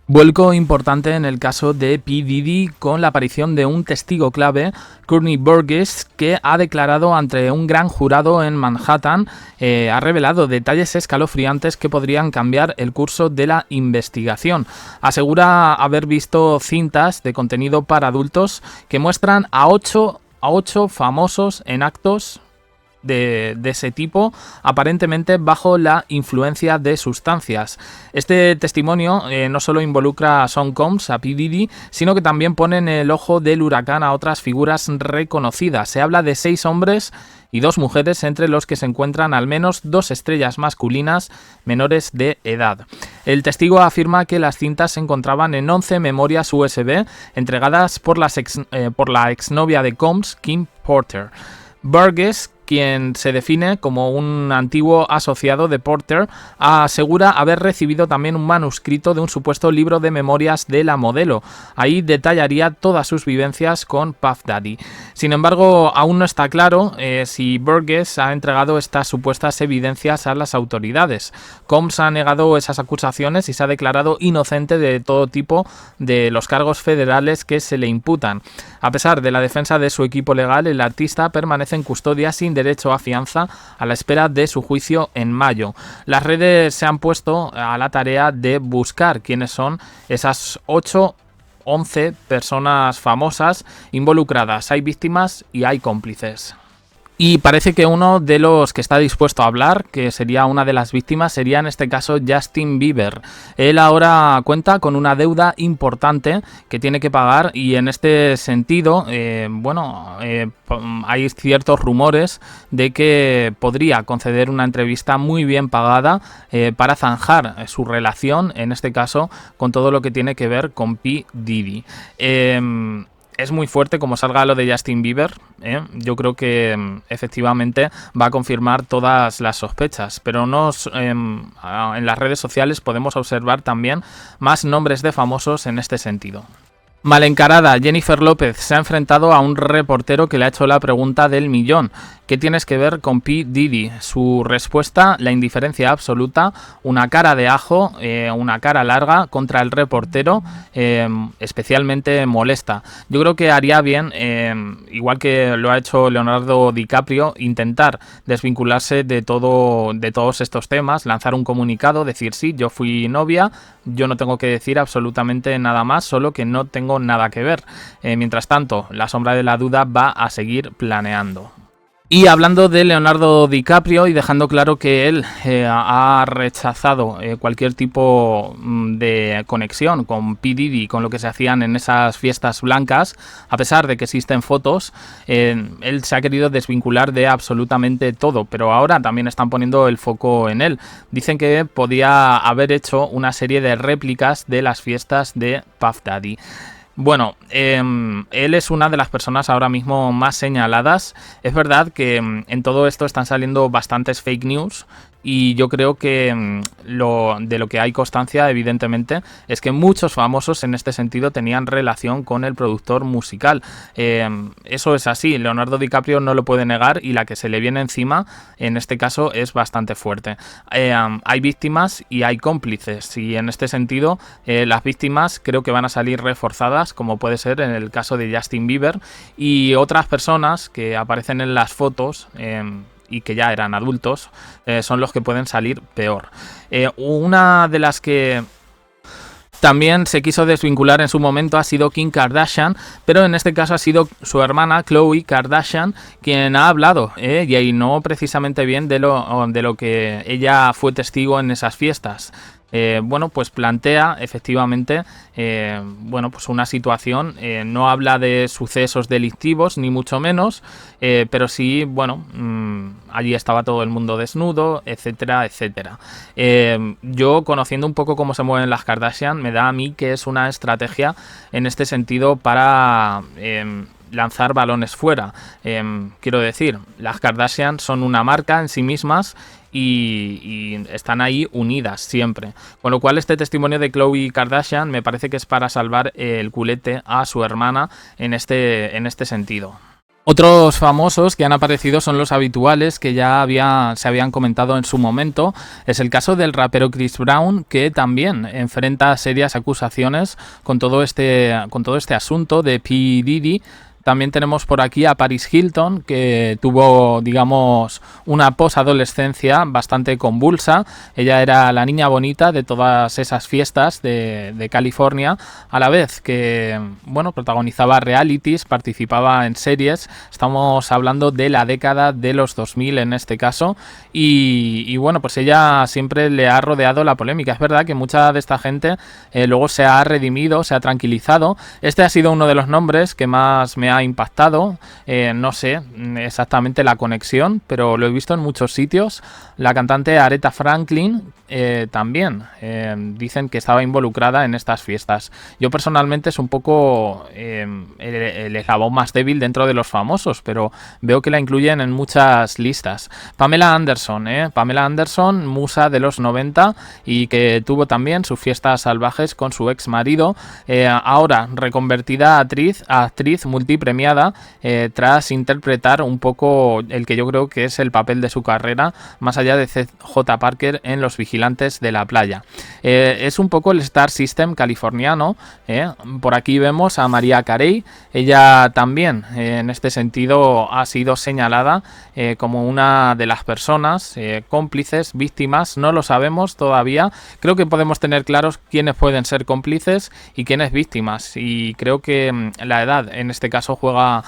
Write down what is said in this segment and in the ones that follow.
Vuelco importante en el caso de P. Diddy con la aparición de un testigo clave, Courtney Burgess, que ha declarado ante un gran jurado en Manhattan. Ha revelado detalles escalofriantes que podrían cambiar el curso de la investigación. Asegura haber visto cintas de contenido para adultos que muestran a ocho famosos en actos de ese tipo, aparentemente bajo la influencia de sustancias. Este testimonio no solo involucra a Sean Combs, a P. Diddy, sino que también pone en el ojo del huracán a otras figuras reconocidas. Se habla de 6 hombres y 2 mujeres, entre los que se encuentran al menos 2 estrellas masculinas menores de edad. El testigo afirma que las cintas se encontraban en 11 memorias USB entregadas por la exnovia de Combs, Kim Porter. Burgess, quien se define como un antiguo asociado de Porter, asegura haber recibido también un manuscrito de un supuesto libro de memorias de la modelo. Ahí detallaría todas sus vivencias con Puff Daddy. Sin embargo, aún no está claro si Burgess ha entregado estas supuestas evidencias a las autoridades. Combs ha negado esas acusaciones y se ha declarado inocente de todo tipo de los cargos federales que se le imputan. A pesar de la defensa de su equipo legal, el artista permanece en custodia sin derecho a fianza a la espera de su juicio en mayo. Las redes se han puesto a la tarea de buscar quiénes son esas 11 personas famosas involucradas. Hay víctimas y hay cómplices. Y parece que uno de los que está dispuesto a hablar, que sería una de las víctimas, sería en este caso Justin Bieber. Él ahora cuenta con una deuda importante que tiene que pagar y en este sentido, hay ciertos rumores de que podría conceder una entrevista muy bien pagada para zanjar su relación, en este caso, con todo lo que tiene que ver con P. Diddy. Es muy fuerte como salga lo de Justin Bieber, Yo creo que efectivamente va a confirmar todas las sospechas, pero en las redes sociales podemos observar también más nombres de famosos en este sentido. Mal encarada, Jennifer López se ha enfrentado a un reportero que le ha hecho la pregunta del millón. ¿Qué tienes que ver con P. Diddy? Su respuesta, la indiferencia absoluta, una cara de ajo, una cara larga contra el reportero, especialmente molesta. Yo creo que haría bien, igual que lo ha hecho Leonardo DiCaprio, intentar desvincularse de todos estos temas, lanzar un comunicado, decir sí, yo fui novia, yo no tengo que decir absolutamente nada más, solo que no tengo nada que ver. Mientras tanto, la sombra de la duda va a seguir planeando. Y hablando de Leonardo DiCaprio y dejando claro que él ha rechazado cualquier tipo de conexión con P. Diddy, con lo que se hacían en esas fiestas blancas, a pesar de que existen fotos, él se ha querido desvincular de absolutamente todo, pero ahora también están poniendo el foco en él. Dicen que podía haber hecho una serie de réplicas de las fiestas de Puff Daddy. Bueno, él es una de las personas ahora mismo más señaladas. Es verdad que en todo esto están saliendo bastantes fake news y yo creo que de lo que hay constancia, evidentemente, es que muchos famosos en este sentido tenían relación con el productor musical. Eso es así, Leonardo DiCaprio no lo puede negar y la que se le viene encima, en este caso, es bastante fuerte. Hay víctimas y hay cómplices y en este sentido las víctimas creo que van a salir reforzadas, como puede ser en el caso de Justin Bieber y otras personas que aparecen en las fotos y que ya eran adultos, son los que pueden salir peor. Una de las que también se quiso desvincular en su momento ha sido Kim Kardashian, pero en este caso ha sido su hermana Khloe Kardashian quien ha hablado, y no precisamente bien de lo que ella fue testigo en esas fiestas. Pues plantea efectivamente pues una situación, no habla de sucesos delictivos ni mucho menos, pero sí, allí estaba todo el mundo desnudo, etcétera, etcétera. Yo, conociendo un poco cómo se mueven las Kardashian, me da a mí que es una estrategia en este sentido para lanzar balones fuera. Quiero decir, las Kardashian son una marca en sí mismas y están ahí unidas siempre. Con lo cual este testimonio de Khloe Kardashian me parece que es para salvar el culete a su hermana en este sentido. Otros famosos que han aparecido son los habituales que ya se habían comentado en su momento. Es el caso del rapero Chris Brown, que también enfrenta serias acusaciones con todo este asunto de P. Diddy. También tenemos por aquí a Paris Hilton, que tuvo, digamos, una posadolescencia bastante convulsa. Ella era la niña bonita de todas esas fiestas de California, a la vez que, bueno, protagonizaba realities, participaba en series. Estamos hablando de la década de los 2000 en este caso. Y bueno, pues ella siempre le ha rodeado la polémica. Es verdad que mucha de esta gente luego se ha redimido, se ha tranquilizado. Este ha sido uno de los nombres que más me ha impactado. No sé exactamente la conexión, pero lo he visto en muchos sitios. La cantante Aretha Franklin también dicen que estaba involucrada en estas fiestas. Yo personalmente es un poco el eslabón más débil dentro de los famosos, pero veo que la incluyen en muchas listas. Pamela Anderson, musa de los 90 y que tuvo también sus fiestas salvajes con su ex marido, ahora reconvertida a actriz multipremiada, tras interpretar un poco el que yo creo que es el papel de su carrera, más allá de C.J. Parker en Los Vigilantes de la Playa. Es un poco el Star System californiano. Por aquí vemos a Mariah Carey. Ella también, en este sentido, ha sido señalada como una de las personas cómplices, víctimas. No lo sabemos todavía. Creo que podemos tener claros quiénes pueden ser cómplices y quiénes víctimas. Y creo que la edad, en este caso, juega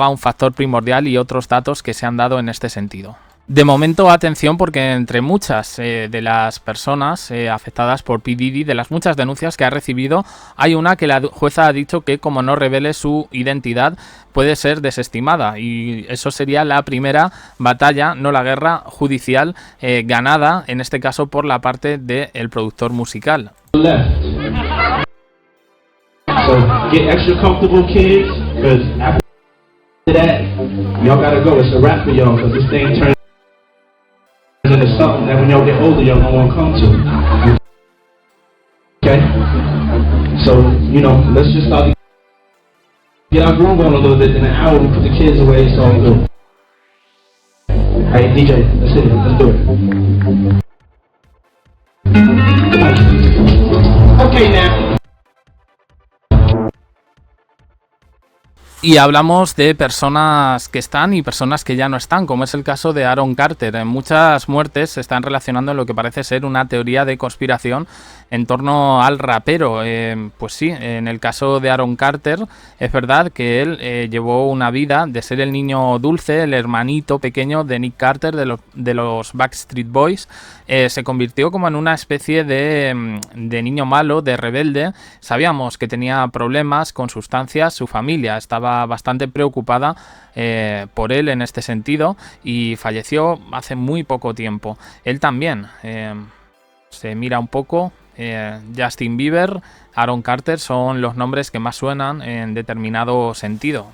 un factor primordial, y otros datos que se han dado en este sentido. De momento, atención, porque entre muchas de las personas afectadas por P. Diddy, de las muchas denuncias que ha recibido, hay una que la jueza ha dicho que, como no revele su identidad, puede ser desestimada, y eso sería la primera batalla, no la guerra judicial, ganada en este caso por la parte del productor musical. So get extra comfortable, kids, because after that, y'all gotta go. It's a wrap for y'all, because this thing turns into something that when y'all get older, y'all don't want to come to. Okay? So, you know, let's just start to get our groove on a little bit. In an hour, we put the kids away, it's all good. Hey, DJ, let's hit it. Let's do it. Come on. Okay, now. Y hablamos de personas que están y personas que ya no están, como es el caso de Aaron Carter. Muchas muertes se están relacionando en lo que parece ser una teoría de conspiración en torno al rapero. Pues sí, en el caso de Aaron Carter es verdad que él llevó una vida de ser el niño dulce, el hermanito pequeño de Nick Carter de los Backstreet Boys. Se convirtió como en una especie de niño malo, de rebelde. Sabíamos que tenía problemas con sustancias, su familia estaba bastante preocupada por él en este sentido, y falleció hace muy poco tiempo. Él también se mira un poco. Justin Bieber, Aaron Carter son los nombres que más suenan en determinado sentido.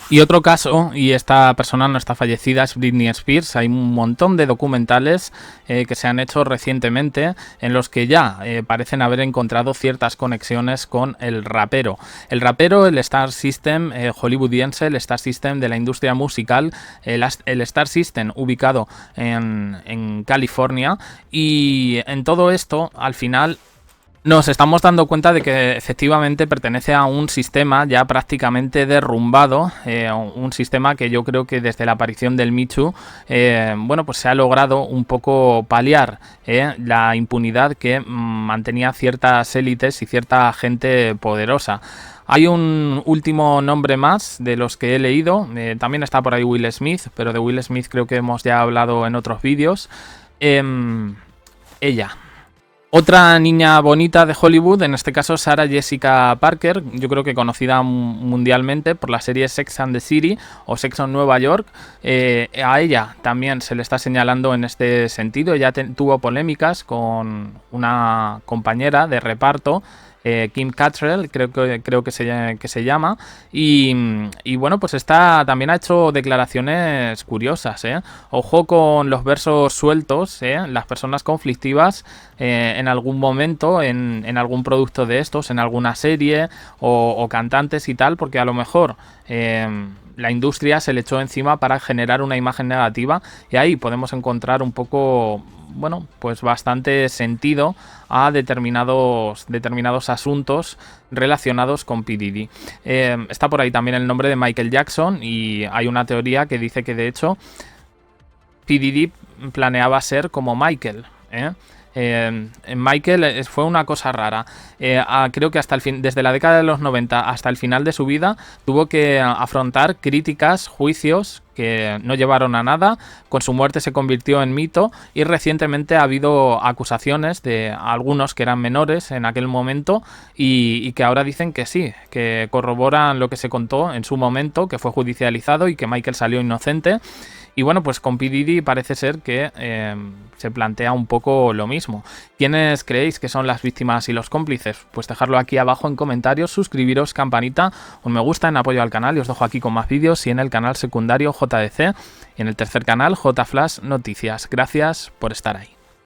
Y otro caso, y esta persona no está fallecida, es Britney Spears. Hay un montón de documentales que se han hecho recientemente en los que ya parecen haber encontrado ciertas conexiones con el rapero. El rapero, el Star System hollywoodiense, el Star System de la industria musical, el Star System ubicado en California. Y en todo esto, al final, nos estamos dando cuenta de que efectivamente pertenece a un sistema ya prácticamente derrumbado, un sistema que yo creo que desde la aparición del Me Too, bueno, pues se ha logrado un poco paliar la impunidad que mantenía ciertas élites y cierta gente poderosa. Hay un último nombre más de los que he leído, también está por ahí Will Smith, pero de Will Smith creo que hemos ya hablado en otros vídeos. Ella. Otra niña bonita de Hollywood, en este caso Sarah Jessica Parker, yo creo que conocida mundialmente por la serie Sex and the City o Sex on Nueva York. A ella también se le está señalando en este sentido. Ella tuvo polémicas con una compañera de reparto Kim Cattrall, creo que se llama, y bueno, pues esta también ha hecho declaraciones curiosas, ¿eh? Ojo con los versos sueltos, ¿eh? Las personas conflictivas en algún momento, en algún producto de estos, en alguna serie o cantantes y tal, porque a lo mejor la industria se le echó encima para generar una imagen negativa, y ahí podemos encontrar un poco, bueno, pues bastante sentido a determinados asuntos relacionados con P. Diddy. Está por ahí también el nombre de Michael Jackson, y hay una teoría que dice que de hecho P. Diddy planeaba ser como Michael, ¿eh? Michael fue una cosa rara. Creo que desde la década de los 90 hasta el final de su vida tuvo que afrontar críticas, juicios que no llevaron a nada. Con su muerte se convirtió en mito, y recientemente ha habido acusaciones de algunos que eran menores en aquel momento y que ahora dicen que sí, que corroboran lo que se contó en su momento, que fue judicializado y que Michael salió inocente. Y bueno, pues con P. Diddy parece ser que se plantea un poco lo mismo. ¿Quiénes creéis que son las víctimas y los cómplices? Pues dejadlo aquí abajo en comentarios, suscribiros, campanita, un me gusta en apoyo al canal, y os dejo aquí con más vídeos y en el canal secundario JDC y en el tercer canal JFlash Noticias. Gracias por estar ahí.